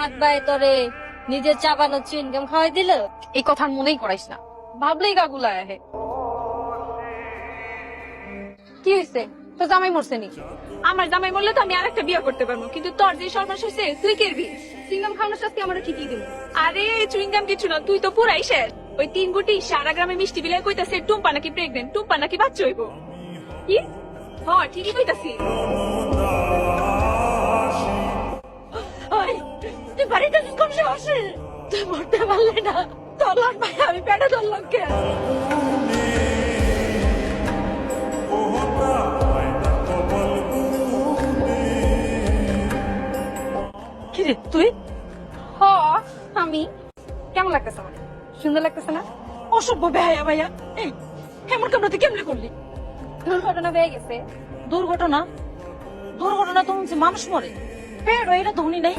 ফাঁদ বাই তোরে নিজের চাবানো চুইনগাম খাওয়াই দিল। এই কথা মনেই করাইস না, ভাবলেই গাগুলা আহে। কি হয়েছে, তোর জামাই মরছে নি? আমার জামাই মরলে তো আমি আরেকটা বিয়ে করতে পারবো, কিন্তু তোর যে সর্বনাশ হয়েছে তুই করবি। চুইংগাম খাওয়ানোর শাস্তি আমার ঠিকই দিব। আরে চুইংগাম কিছু না, তুই তো পুরাই শেষ। ওই 3 গুটি সারা গ্রামে মিষ্টি বিলাই কইতাছে টুম্পা নাকি প্রেগনেন্ট, টুম্পা নাকি বাচ্চা হইব। কি? হ্যাঁ ঠিকই কইতাছি। তুই বাড়িতে কোন সাহসে? তুই মরতে পারলে না, ধরলাম ভাই, আমি পেটে ধরলাম কে? কিরে তুই? হ আমি। কেমন লাগতেছে আমার? সুন্দর লাগতেছে না? অসভ্য বেহায়া ভাইয়া। এই এমন কামড়া তুই কেমনে করলি? দুর্ঘটনা হয়ে গেছে। দুর্ঘটনা? দুর্ঘটনা তো হচ্ছে মানুষ মরে, এটা ধনী নাই।